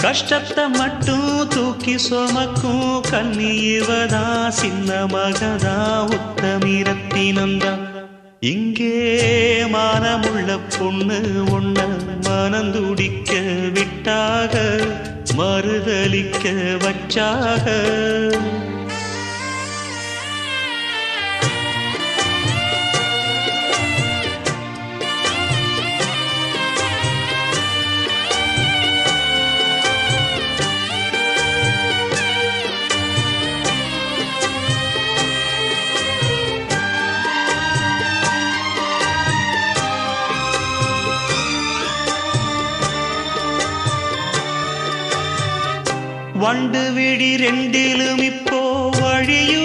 கஷ்டத்தை மட்டும் தூக்கி சுமக்கும் கன்னியவதா சின்ன மகதா உத்தமிரத்தினந்தா இங்கே மானமுள்ள பொண்ணு ஒண்ண மனந்துடிக்க விட்டாக மறுதலிக்க வச்சாக வண்டு விழி ரெண்டிலும் இப்போ வழியும்